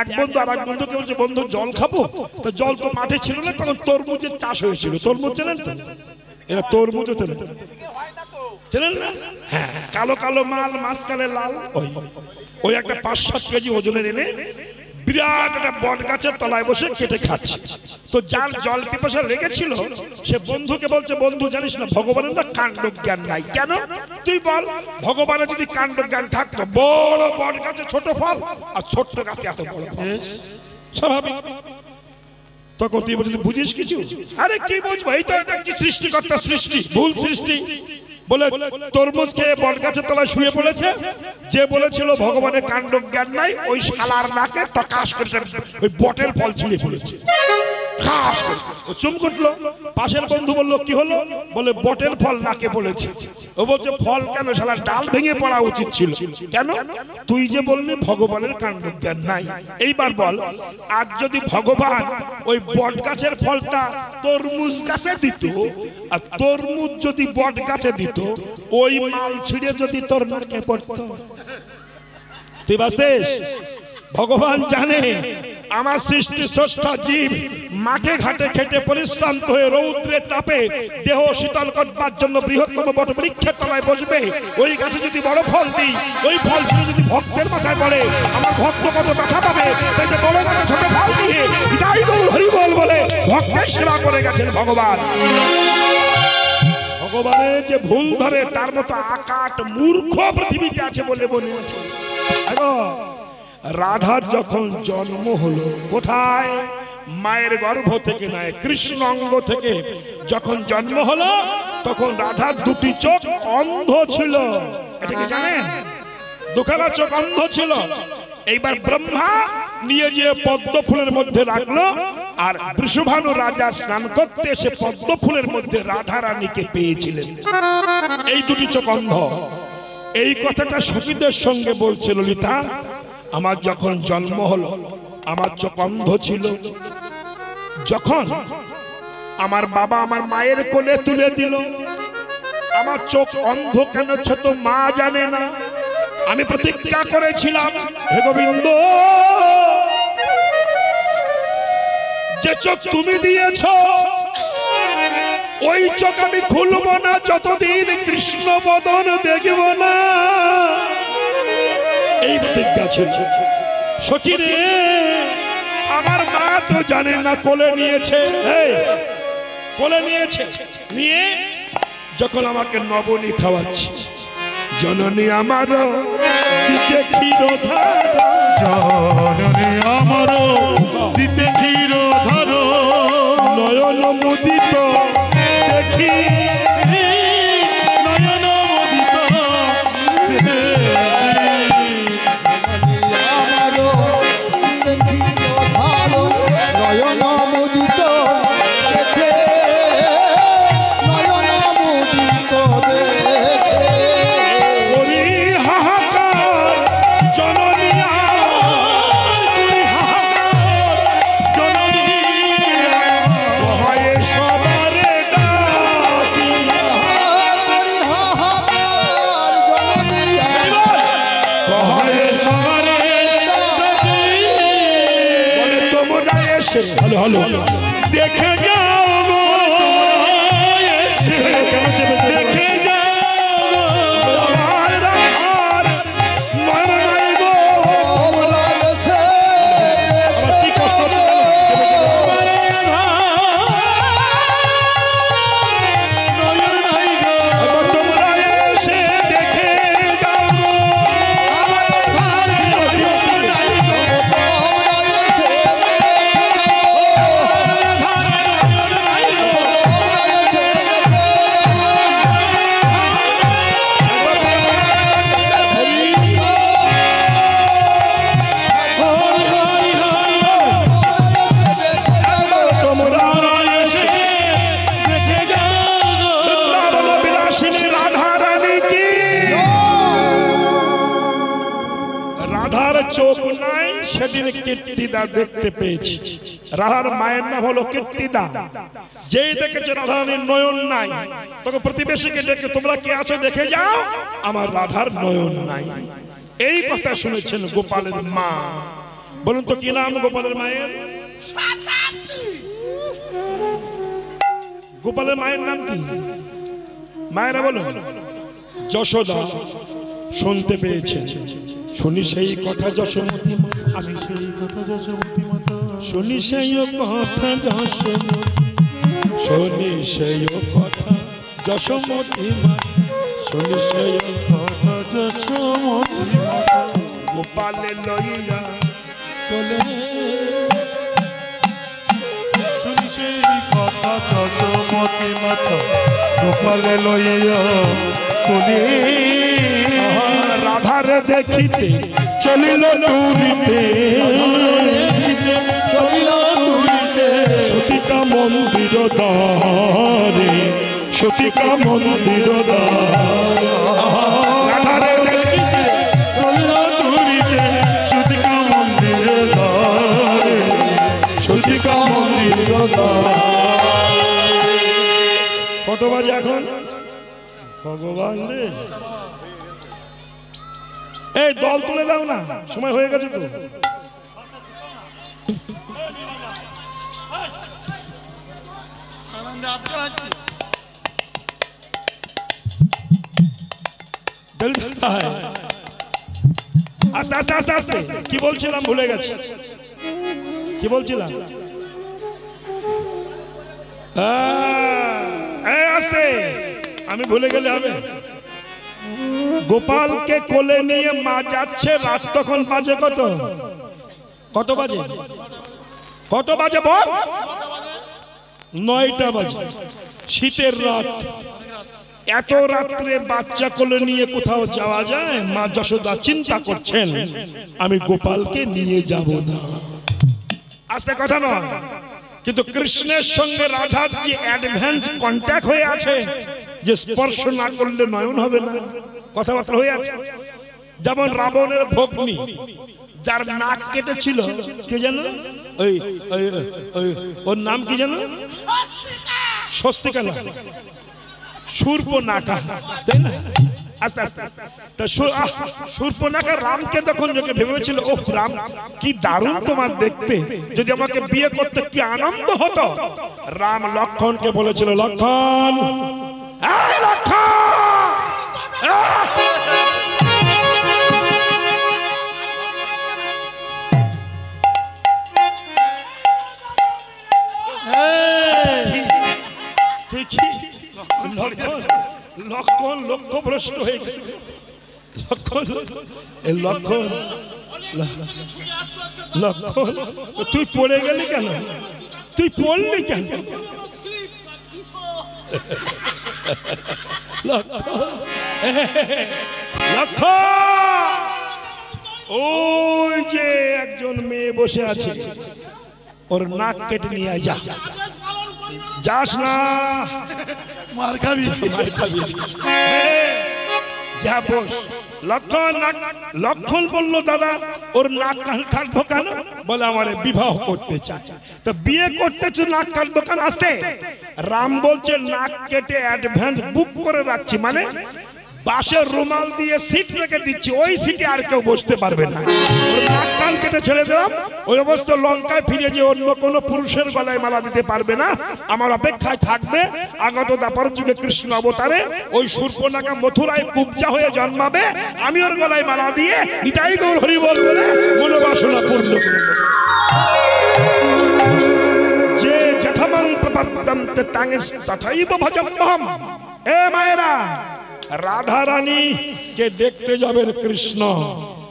এক বন্ধু আর এক বন্ধুকে বলছে, বন্ধু জল খাবো। তো জল তো মাঠে ছিল না, তখন তরমুজের চাষ হয়েছিল। তরমুজ চেনেন তো? এরা তরমুজও চেনেন না? হ্যাঁ, কালো কালো মাল, মাঝখানে লাল। ওই একটা 5-7 কেজি ওজনের এনে বিরাট একটা বট গাছের তলায় বসে কেটে খাচ্ছে। তো যার জল পিপাসা লেগেছিল সে বন্ধুকে বলছে, বন্ধু জানিস না ভগবানের না কাণ্ড জ্ঞান নাই। কেন তুই বল? ভগবানের যদি কাণ্ড জ্ঞান থাকতো, বড় বট গাছে ছোট ফল, আর ছোট্ট গাছে এত বড় ফল, স্বাভাবিক। তখন তুই বলছিস বুঝিস কিছু? আরে কি বুঝবো, এই তো দেখছি সৃষ্টিকর্তা সৃষ্টি, ভুল সৃষ্টি বলে তরমুজ খেয়ে বট গাছের তলায় শুয়ে পড়েছে। যে বলেছিল ভগবানের কাণ্ড জ্ঞান নাই, ওই শালার নাকে টকাশ করে ওই বটের ফল ছিঁড়ে পড়েছে। খাস করে ও চুম কুটলো। পাশের বন্ধু বললো, কি হলো? বলে, বটের ফল নাকে পড়েছে। ও বলছে, ফল কেন? শালার ডাল ভেঙে পড়া উচিত ছিল। কেন? তুই যে বললি ভগবানের কাণ্ড জ্ঞান নাই। এইবার বল, আজ যদি ভগবান ওই বট গাছের ফলটা তরমুজ গাছে দিত, আর তরমুজ যদি বট গাছে দিত, ওই মাল ছিঁড়ে যদি তোর নাকে পড়তো, তুই বাঁচতিস? ভগবান জানে আমার সৃষ্টি স্রষ্টা জীব মাঠে ঘাটে খেটে পরিশ্রান্ত হয়ে রৌদ্রে তাপে দেহ শীতল করবার জন্য বৃহত্তম বট বৃক্ষের তলায় বসবে। ওই গাছে যদি বড় ফল দিই, ওই ফল ছিঁড়ে যদি ভক্তের মাথায় পড়ে, আমার ভক্ত কত ব্যথা পাবে। তাই যে বড় গাছে ছোট ফল দিয়ে তাই বল হরি বল বলে ভক্তের সেবা করে গেছেন ভগবান। ভগবানের যে ভুল ধরে তার মতো আকাট মূর্খ পৃথিবীতে আছে বলে মনে আছে। রাধার যখন জন্ম হলো, কোথায়? মায়ের গর্ভ থেকে নয়, কৃষ্ণ অঙ্গ থেকে যখন জন্ম হলো, তখন রাধার দুটি চোখ অন্ধ ছিল। এটা কি জানেন? দুখানা চোখ অন্ধ ছিল। এইবার ব্রহ্মা নিয়ে যে পদ্ম ফুলের মধ্যে রাখলো, আর বৃষভানু রাজা স্নান করতে এসে পদ্ম ফুলের মধ্যে রাধা রানীকে পেয়েছিলেন। এই দুটি চোখ অন্ধ। এই কথাটা সখীদের সঙ্গে বলছে, ললিতা আমার যখন জন্ম হলো আমার চোখ অন্ধ ছিল। যখন আমার বাবা আমার মায়ের কোলে তুলে দিল, আমার চোখ অন্ধ কেন ছোট মা জানে না। আমি প্রতিজ্ঞা করেছিলাম, হে গোবিন্দ যে চোখ তুমি দিয়েছো ওই চোখ আমি খুলব না যতদিন কৃষ্ণ বদন দেখব না। এই প্রতিজ্ঞা ছিল। সখী রে, আমার মা তো জানে না কোলে নিয়েছে, কোলে নিয়েছে, নিয়ে যখন আমাকে নবনী খাওয়াচ্ছে, জননী আমার দিতে ক্ষীরধার, জননী আমার দিতে ক্ষীরধার, নয়ন মুদিত দেখি, নয়ন মুদিত আমারও দেখি ভালো নয়ন মুদিত দেখে, নয়ন মুদিত দেখে করি হাহাকার জননী করি হাহাকার, জননী হয় সবারে ডাকি, করি হাহাকার জননী হয় সবারে ডাকি। বলে তোমরা এসে হলো হলো দেখে যাও গো, এসে দেখে যাও আমার রাধার নয়ন নাই গো। তোমরা গেছে আমার কি কষ্ট হচ্ছে নয়ন নাই গো, এবার তোমরা এসে দেখে যাও গো। আমার ধার নয়ন নাই গো, তোমরা গেছে ধার নয়ন নাই গো, তোমরা এসে দেখে যাও গো। বৃন্দাবন বিলাসিনী রাধা রানী কি। রাধার চোখ নাই, সেদিন কীর্তিদা দেখতে পেয়েছি। রাধার মায়ের নাম হলো কীর্তিদা। যেই দেখেছে রাধা রানীর নয়ন নাই, তখন প্রতিবেশীকে ডেকে তোমরা কে আছো দেখে যাও, আমার রাধার নয়ন নাই। এই কথা শুনেছেন গোপালের মা। বলুন তো কি নাম গোপালের মায়ের? গোপালের মায়ের নাম কি? মায়েরা বলো। যশোদা শুনতে পেয়েছেন। শুনি সেই কথা যশোমতী মা, আমি সেই কথা যশোমতী মাতা, শুনি সেই কথা যশোমতী, শুনি সেই কথা যশোমতী মা, শুনি সেই কথা যশোমতী মাতা। গোপালে লইয়া কোলে, শুনি সেই কথা যশোমতী মাতা, গোপালে লইয়া কোলে। রাধার দেখিতে চলিল টুরিতে, দেখিতে চলিল তুলিতে, সতীকা মন্দির দ্বারে, সতীকা মন্দির দ্বারে। রাধার দেখিতে চলিল তুলিতে, সতীকা মন্দিরে দ্বারে, সতীকা মন্দির দ্বারে। কত বাজে এখন? ভগবান রে, এই দল তুলে দাও না, সময় হয়ে গেছে তো। আস্তে আস্তে আস্তে আস্তে, কি বলছিলাম ভুলে গেছি, কি বলছিলাম? আস্তে, আমি ভুলে গেলে হবে। গোপালকে কোলে নিয়ে মা যাচ্ছে, রাত তখন বাজে কত? কত বাজে? কত বাজে বল? 9টা বাজে। শীতের রাত, এত রাত্রে বাচ্চা কোলে নিয়ে কোথাও যাওয়া যায়? মা যশোদা চিন্তা করছেন, আমি গোপালকে নিয়ে যাব না। আস্তে কথা নয়, কিন্তু কৃষ্ণের সঙ্গে রাধার যে অ্যাডভান্স কন্ট্যাক্ট হয়ে আছে, যে স্পর্শ না করলে নয়ন হবে না, কথাবার্তা হয়ে আছে। যেমন রাবণের ভগ্নী, যার নাক কেটেছিল, কে জানো? ওই ওর নাম কি জানো? স্বস্তিকা না, শূর্পণখা, তাই না? আস্তে আস্তে তা শূর্পণখা রামকে তখন যখন ভেবেছিল, ও রাম কি দারুণ তোমার দেখতে, যদি আমাকে বিয়ে করতে কি আনন্দ হতো। রাম লক্ষণকে বলেছিল, লক্ষণ এই লক্ষণ, লক্ষণ লক্ষ্যভ্রষ্ট হয়ে গেছে। লক্ষণ লক্ষণ তুই পড়ে গেলি কেন, তুই পড়লি কেন? লক্ষণ ওই যে একজন মেয়ে বসে আছে, ওর নাক কেটে নিয়ে যা। যাস না, মার খাবি, মার খাবি। যা বস। লক্ষণ বললো, দাদা ওর নাক কাটবো কেন? বলে আমার বিবাহ করতে চায়। তো বিয়ে করতে নাক কাটবো কেন? আসতে রাম বলছে, নাক কেটে অ্যাডভান্স বুক করে রাখছি, মানে বাসের রুমাল দিয়ে সিট রেখে দিচ্ছি, ওই সিটে আর কেউ বসতে পারবে না। ওর নাক কান কেটে ছেড়ে দিলাম, ওই অবস্থা লঙ্কায় ফিরে যে অন্য কোনো পুরুষের গলায় মালা দিতে পারবে না, আমার অপেক্ষায় থাকবে। আগত দাপর যুগে কৃষ্ণ অবতারে ওই শূর্পণখা মথুরায় কুবজা হয়ে জন্মাবে, আমি ওর গলায় মালা দিয়ে নিতাই গৌর হরি বল বলে মনোবাসনা পূর্ণ করে দেব। যে যথামাং প্রপদ্যম তাঙ্গিস তথাইব ভজম্যহম। এ মায়েরা, রাধা রানী কে দেখতে যাবেন কৃষ্ণ,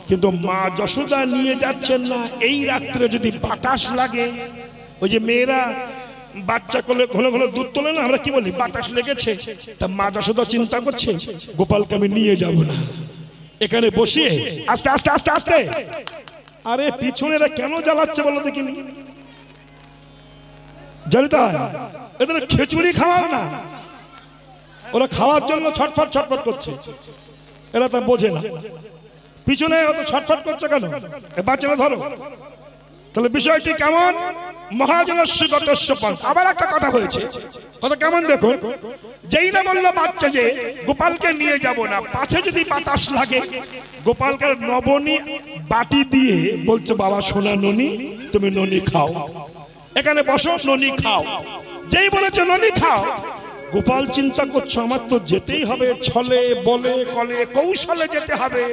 কিন্তু মা যশোদা নিয়ে যাচ্ছেন না। এই রাত্রে যদি বাতাস লাগে, ওই যে মেয়েরা বাচ্চা কোলে ঘন ঘন দুধ তোলে না, আমরা কি বলি বাতাস লেগেছে, তা মা যশোদা চিন্তা করছে গোপালকে আমি নিয়ে যাব না, এখানে বসিয়ে আস্তে আস্তে আস্তে আস্তে। আরে পিছনেরা কেন জ্বালাচ্ছে বলো দেখিনি? জানিতা এদের খিচুড়ি খাওয়াও না, ওরা খাওয়ার জন্য ছটফট ছটফট করছে, এরা তা বোঝে না। পিছনে অত ছটফট করছে কেন? বাচ্চারা ধরো। তাহলে বিষয়টি কেমন? মহাজনস্যগতস্যপন। আবার একটা কথা হয়েছে, কথা কেমন দেখুন। যেই না বললো বাচ্চা যে গোপালকে নিয়ে যাব না, পাছে যদি বাতাস লাগে, গোপালকে নবনী বাটি দিয়ে বলছে, বাবা সোনা ননি, তুমি ননি খাও, এখানে বসো, ননি খাও। যেই বলেছে ননি খাও, গোপাল চিন্তা করছো আমার তো যেতেই হবে, ছলে বলে কলে কৌশলে যেতে হবে।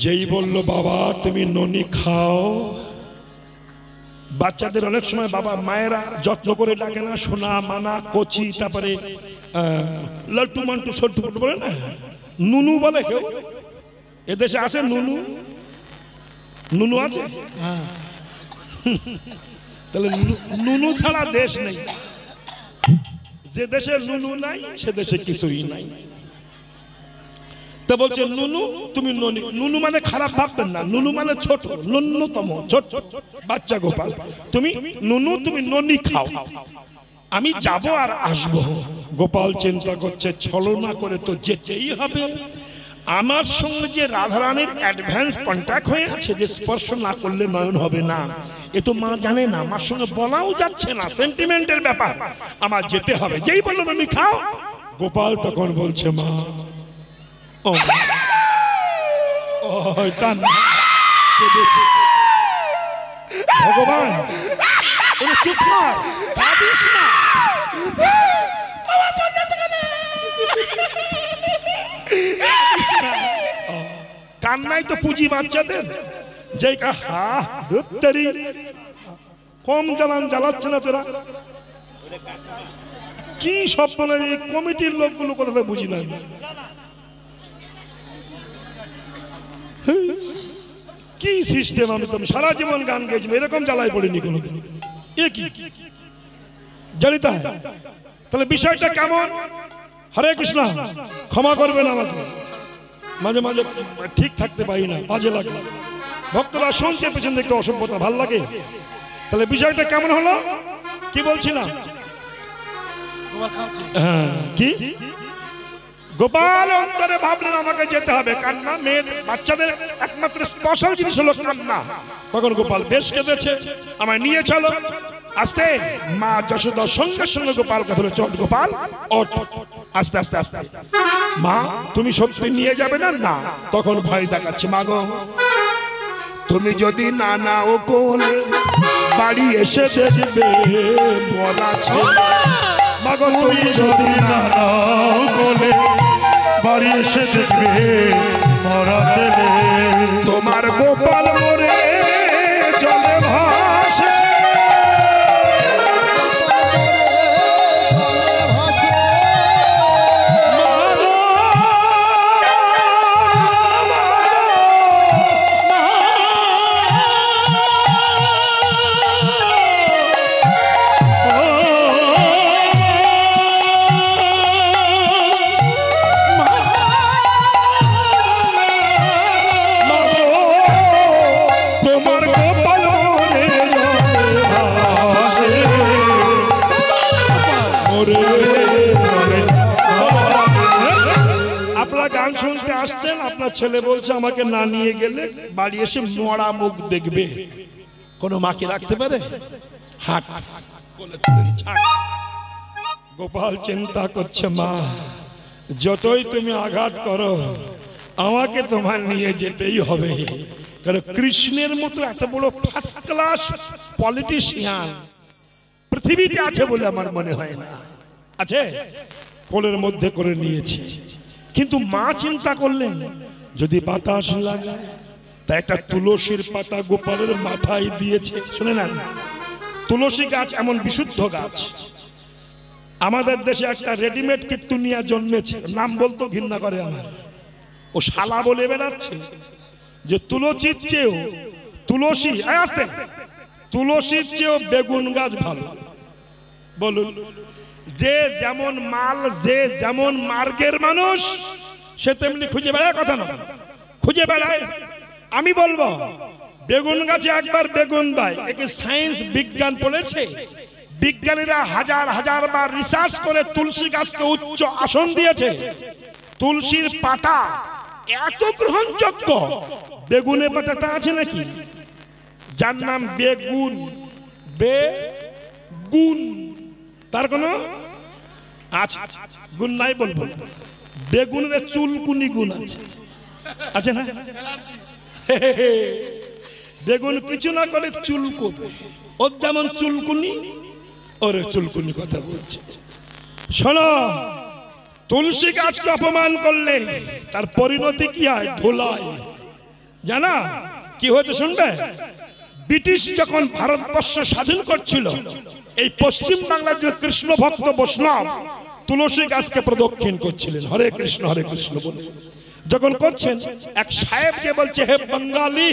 যেই বলল বাবা তুমি ননি খাও, বাচ্চাদের অনেক সময় বাবা মায়েরা যত্ন করে ডাকে না, সোনা মানা কচি, তারপরে লট্টু মান্টু সট্টু ফট্টু বলে না, নুনু বলে কেউ। এদেশে আছে নুনু? নুনু আছে? তাহলে নুনু ছাড়া দেশ নেই। যে দেশে নুনু নাই সে দেশে কিছুই নাই। তো বলছে নুনু তুমি ননি। নুনু মানে খারাপ ভাববেন না, নুনু মানে ছোট, ন্যূনতম ছোট বাচ্চা গোপাল। তুমি নুনু, তুমি ননি খাও, আমি যাব আর আসবো। গোপাল চিন্তা করছে ছলনা করে তো যেতেই হবে, আমার সঙ্গে যে রাধারানীর অ্যাডভান্স কন্ট্যাক্ট হয়ে আছে, যে স্পর্শ না করলে নয়ন হবে না, এ তো মা জানে না, মার সঙ্গে বলাও যাচ্ছে না, সেন্টিমেন্টের ব্যাপার, আমার যেতে হবে। যেই বললো ননি খাও, গোপাল তখন বলছে মা, ও ভগবান চুপ কর, কাঁদিস না। কান্নাই তো পুঁজি বাচ্চাদের। যে হা ধুত্তারি, কম জ্বালাচ্ছে না তোরা, কি সব বলে এই কমিটির লোকগুলো কথা বুঝি না। কি সিস্টেম, আমি তো সারা জীবন গান গেয়েছি, এরকম জ্বালাই পড়িনি কোনোদিন। এ কি জানি তা? তাহলে বিষয়টা কেমন? হরে কৃষ্ণ, ক্ষমা করবেন আমাকে, মাঝে মাঝে ঠিক থাকতে পারি না, বাজে লাগে। ভক্তরা শুনছে পেছন দেখতে অসভ্যতা, ভাল লাগে। তাহলে বিষয়টা কেমন হলো? কি বলছিলাম? কি গোপাল অন্তরে ভাবলেন আমাকে যেতে হবে। কান্না, মেয়ে বাচ্চাদের একমাত্র স্পেশাল জিনিস হলো কান্না। তখন গোপাল বেশ কেঁদেছে, আমায় নিয়ে চলো। আসতে মা যশোদা সঙ্গে সঙ্গে গোপালকে ধরে, চট গোপাল ওঠ। আস্তে আস্তে আস্তে মা তুমি সত্যি নিয়ে যাবে না? না। তখন ভয় দেখাচ্ছে, মা গো তুমি যদি না নাও কোলে বাড়ি এসে দেখবে মরা ছেলে। মা গো তুমি যদি না নাও কোলে বাড়ি এসে দেখবে মরা ছেলে। তোমার গোপাল মরে জলে ভাসে। গান শুনতে আসছেন, আপনার ছেলে বলছে আমাকে না নিয়ে গেলে বাড়ি এসে মরা মুখ দেখবে। কোন মাকে রাখতে পারে? হাট গোপাল চিন্তা করছে, মা যতই তুমি আঘাত করো আমাকে তোমার নিয়ে যেতেই হবে, কারণ কৃষ্ণের মতো এত বড় ফার্স্ট ক্লাস পলিটিশিয়ান পৃথিবীতে আছে বলে আমার মনে হয় না। আছে? কোলের মধ্যে করে নিয়েছে। কিন্তু মা চিন্তা করলেন যদি বাতাস লাগে, তা একটা তুলসীর পাতা গোপালের মাথায় দিয়েছে। শুনে না, তুলসী গাছ এমন বিশুদ্ধ গাছ। আমাদের দেশে একটা রেডিমেড কীর্তনিয়া জন্মেছে, নাম বলতো ঘৃণা করে আমার, ও শালা বলে বেড়াচ্ছে যে তুলসীর চেয়েও তুলসীর চেয়েও বেগুন গাছ ভালো। বলুন, যে যেমন মাল, যে যেমন মার্গের মানুষ সে তেমনি খুঁজে বেড়ায়। কথা না, খুঁজে বেড়ায়। আমি বলবো বেগুন গাছে একবার বেগুন দেয়, একে সায়েন্স বিজ্ঞান পড়েছে। বিজ্ঞানীরা হাজার হাজার বার রিসার্চ করে তুলসী গাছকে উচ্চ আসন দিয়েছে। তুলসীর পাতা এত গ্রহণযোগ্য, বেগুনের পাতাটা আছে নাকি যার নাম বেগুন, বেগুন তার কোনো আছে গুণ নাই বলবো না। বেগুনের চুলকুনি গুণ আছে, আছে না? বেগুন কিছু না করে চুলকুবে, ওর যেমন চুলকুনি ওরে চুলকুনি কথা বলছে। শোনো, তুলসী গাছকে অপমান করলে তার পরিণতি কি হয়? ধুলায়। জানা কি হয়েছে শুনবে? ব্রিটিশ যখন ভারতবর্ষ স্বাধীন করছিল, এই পশ্চিম বাংলার যে কৃষ্ণ ভক্ত বৈষ্ণব তুলসী গাছকে প্রদক্ষিণ করছিলেন হরে কৃষ্ণ বলে। যখন করছেন, এক সাহেবকে বলছে, হে বাঙালি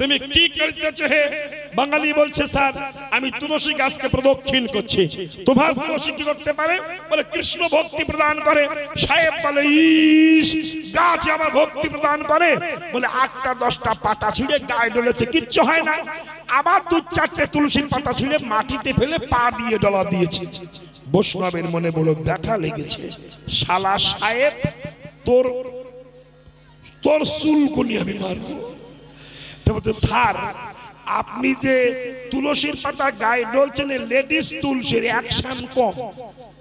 তুমি কি করতেছো? হে বাঙালি বলছে, স্যার আমি তুলসী গাছকে প্রদক্ষিণ করছি। তোমার তুলসী কি করতে পারে? বলে কৃষ্ণ ভক্তি প্রদান করে। সাহেব বলে, ইস গাছ আমার ভক্তি প্রদান করে? বলে 8টা 10টা পাতা ছিঁড়ে গায়ে ডলেছে, কিচ্ছু হয় না। আবার 2-4টে তুলসীর পাতা ছিঁড়ে মাটিতে ফেলে পা দিয়ে ডলা দিয়েছে। বৈষ্ণবের মনে বড় ব্যথা লেগেছে। শালা সাহেব, তোর চুলকুনি আমি মারবো। স্যার আপনি যে তুলসীর পাতা গায়ে ডলছেন, লেডিস তুলসীর অ্যাকশন কম,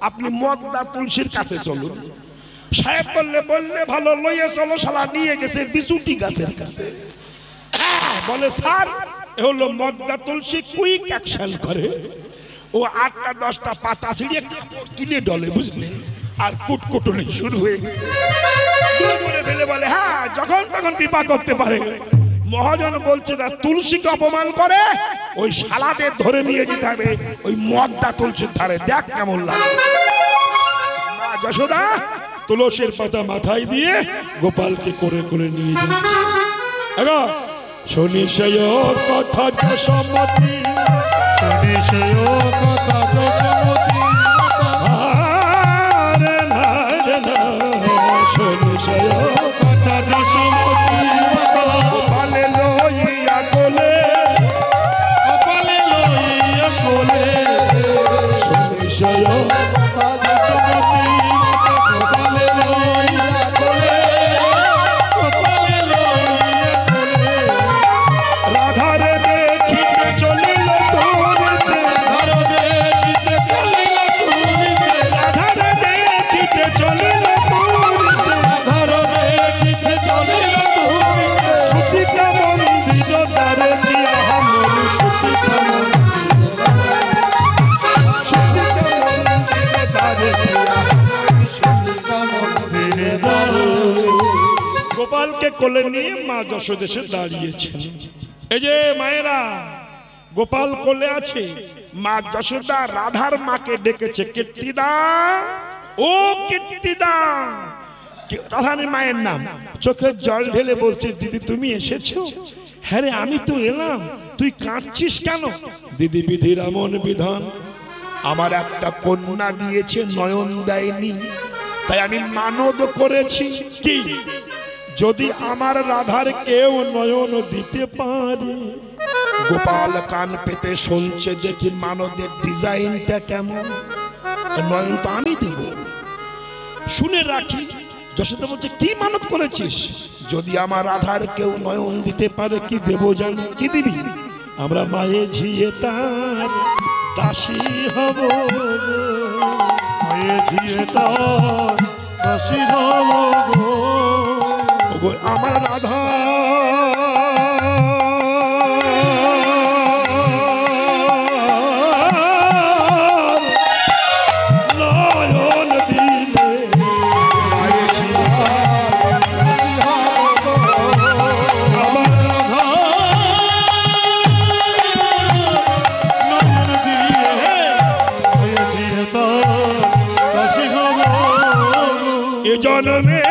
আপনি মদদা তুলসীর কাছে চলুন। সাহেব বললে ভালো, লইয়ে চলো। শালা নিয়ে গেছে বিচুটি গাছের কাছে। বলে, স্যার এ হলো মদদা তুলসী, কুইক অ্যাকশন করে। ও 8টা 10টা পাতা ছিঁড়ে তুলে ডলে, বুঝলেন? আর কুটকুটনি শুরু হয়ে গেছে। ফেলে বলে, হ্যাঁ যখন তখন বিপা করতে পারে। মহাজন বলছে, না তুলসীকে অপমান করে ওই শালাদের ধরে নিয়ে যেতে হবে ওই মদদা তুলসীর ধারে, দেখ কেমন লাগে। মা যশোদা তুলসীর পাতা মাথায় দিয়ে গোপালকে করে করে নিয়ে যাচ্ছে। শুনি সেই কথা যশোমতী, শুনি সেই কথা যশোমতী, শুনি সেই কথা যশোমতী, গোপালে লইয়া কোলে, গোপালে লইয়া কোলে, শুনি সেই কথা যশোমতী, গোপালে লইয়া কোলে, গোপালে লইয়া কোলে, রাধারে দেখিতে চলিল দূরেতে, রাধারে সতীকা মন্দির দ্বারে দিয়া মোর সতীকা গোপালকে কোলে নিয়ে মা যশোদা এসে দাঁড়িয়েছেন। এই যে মায়েরা, গোপাল কোলে আছে, মা যশোদা রাধার মাকে ডেকেছে, কীর্তিদা, ও কীর্তিদা, রাধার মায়ের নাম। চোখে জল ঢেলে বলছে, দিদি তুমি এসেছো? হ্যাঁ রে, আমি তো এলাম, তুই কাঁদছিস কেন? দিদি বিধির এমন বিধান, আমার একটা কন্যা দিয়েছে, নয়ন দেয়নি, তাই আমি মানদ করেছি কি যদি আমার রাধার কেউ নয়ন দিতে পারে। গোপাল কান পেতে শুনছে, দেখি মানদের ডিজাইনটা কেমন, নয়ন তো আমি দেব, শুনে রাখি। যশোদা বলছে, কি মানত করেছিস? যদি আমার রাধার কেউ নয়ন দিতে পারে, কি দেব জানো? কি দিবি? আমরা মায়ে ঝিয়ে তার দাসী হব, মায়ে ঝিয়ে তার দাসী হব গো, আমার রাধা নয়ন দিলে, মায়ে ঝিয়ে তার দাসী হব গো, আমার রাধা নয়ন দিয়ে মায়ে ঝিয়ে তার দাসী হব গো, এ জন্মে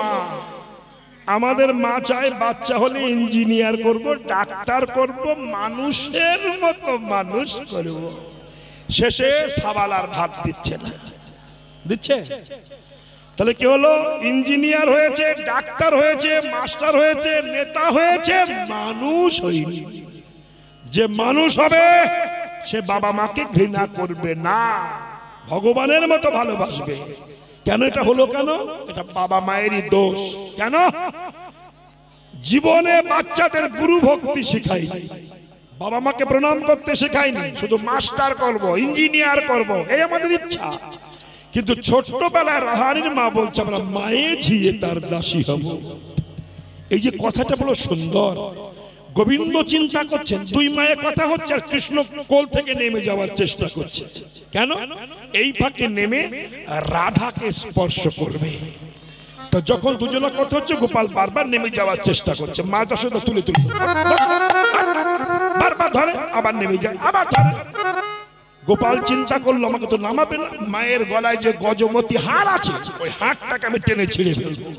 মা, আমাদের মা চায় বাচ্চা হলে ইঞ্জিনিয়ার করব, ডাক্তার করব, মানুষের মতো মানুষ করব। শেষে সাবালার ভাত দিচ্ছে না, দিচ্ছে? তাহলে কি হলো? ইঞ্জিনিয়ার হয়েছে, ডাক্তার হয়েছে, মাস্টার হয়েছে, নেতা হয়েছে, মানুষ হয়নি। যে মানুষ হবে সে বাবা মাকে ঘৃণা করবে না, ভগবানের মতো ভালোবাসবে। কেন এটা হলো? কেন? এটা বাবা মায়েরই দোষ। কেন? জীবনে বাচ্চাদের গুরু ভক্তি শেখায়নি, বাবা মাকে প্রণাম করতে শেখায়নি, শুধু মাস্টার করব, ইঞ্জিনিয়ার করব, এই আমাদের ইচ্ছা। কিন্তু ছোট্টবেলায় রাহানির মা বলছে, আমরা মায়ে ঝিয়ে তার দাসী হব। এই যে কথাটা বড় সুন্দর। গোবিন্দ চিন্তা করছেন, দুই মায়ের কথা হচ্ছে, আর কৃষ্ণ কোল থেকে নেমে যাওয়ার চেষ্টা করছে। কেন? এই ফাঁকে নেমে রাধাকে স্পর্শ করবে। তো যখন দুজনের কথা হচ্ছে, গোপাল বারবার নেমে যাওয়ার চেষ্টা করছে, মা যশোদা তুলে তুলে বারবার ধরে, আবার নেমে যায়, আবার ধরে। গোপাল চিন্তা করলো, আমাকে তো নামাবে না, মায়ের গলায় যে গজমতি হার আছে, ওই হারটাকে আমি টেনে ছিঁড়ে ফেলবো।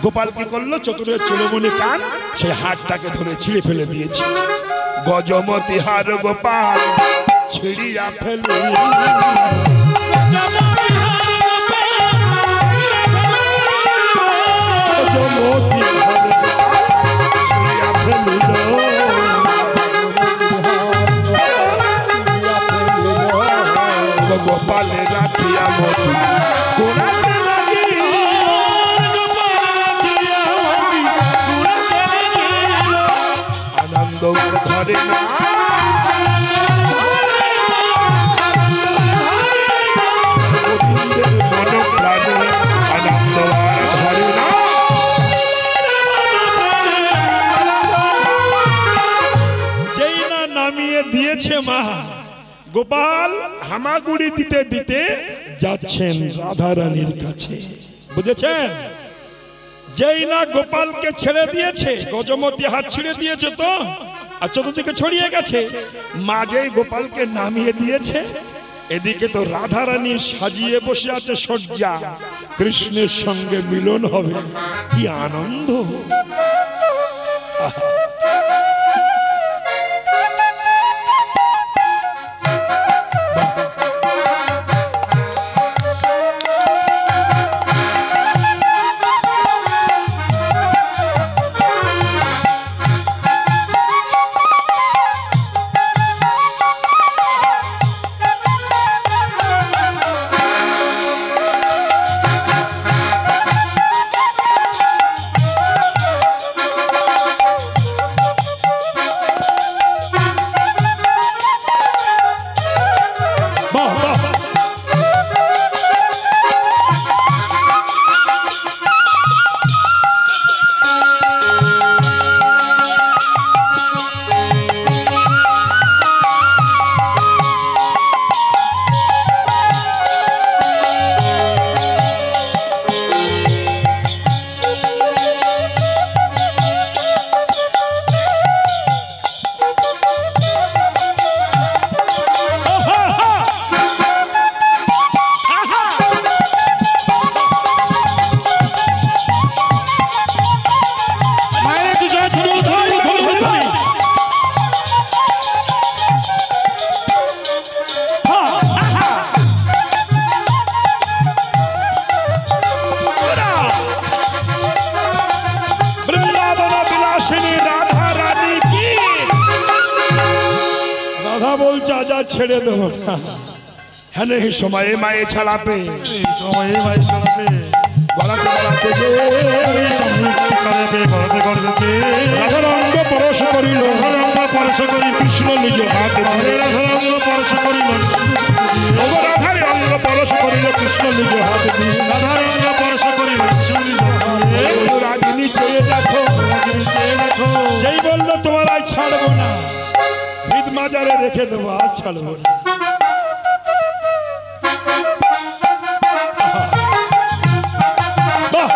গোপাল কি করলো? চতুরের চুলমনি কান, সেই হারটাকে ধরে ছিঁড়ে ফেলে দিয়েছে। গজমতি হার গোপাল ছিঁড়িয়া ফেলে, গজমতি হার ছিঁড়িয়া ফেলিল, গোপালে রাখিয়া মতি গোড়াতে লাগি, আনন্দ ধরে না, গোবিন্দের মন প্রাণে আনন্দ ধরে না। যেই না নামিয়ে দিয়েছে মা, গোপাল হামাগুড়ি দিতে দিতে যাচ্ছেন রাধারানীর কাছে, বুঝেছেন? যেই না গোপালকে ছেড়ে দিয়েছে, গজমতি হাত ছিঁড়ে দিয়েছে তো, আর চতুর্দিকে ছড়িয়ে গেছে, মা যেই গোপালকে নামিয়ে দিয়েছে, এদিকে তো রাধারানী সাজিয়ে বসে আছে শয্যা, কৃষ্ণের সঙ্গে মিলন হবে, কি আনন্দ! রাধা বলছে আজ আর ছেড়ে দেবো না। হ্যাঁ এই সময়ে মায়ে ছাড়াবে এই সময়ে ভাই চলাতে গলাতে গলাতে যে এই সময়ে চলাতে করতে করতে রাধার অঙ্গ পরশ করিল রাধারঙ্গ পরশ করি কৃষ্ণ নিজ হাত ধরে রাধারঙ্গ পরশ করিল রাধার অঙ্গ পরশ করিল কৃষ্ণ নিজ হাত দিয়ে রাধারঙ্গ পরশ করিল রাগিনী চেয়ে দেখো চেয়ে দেখো যেই বললো তোমার আজ ছাড়বো না হৃদ মাজারে রেখে দেবো আজ ছাড়বো না। বাহ!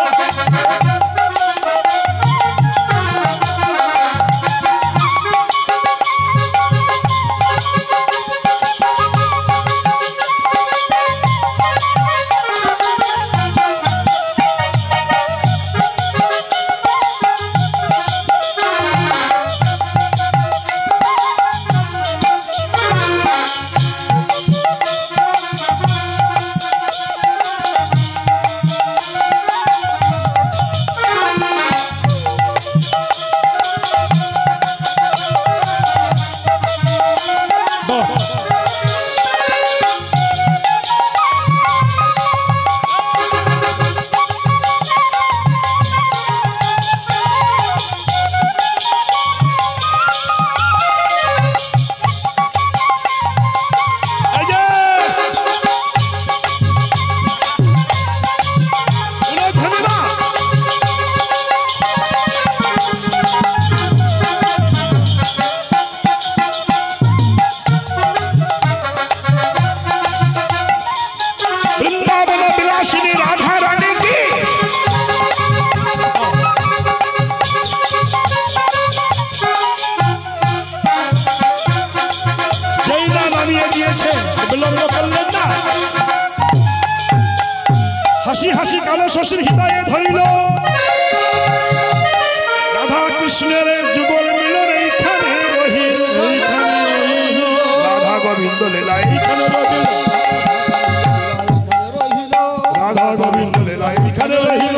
হাসি হাসি কালো শশীর হৃদয়ে ধরিল রাধা কৃষ্ণের যুগল মিলন এইখানে রহিল রাধা গোবিন্দ লীলা এইখানে রহিল রাধা গোবিন্দ লীলা এইখানে রহিল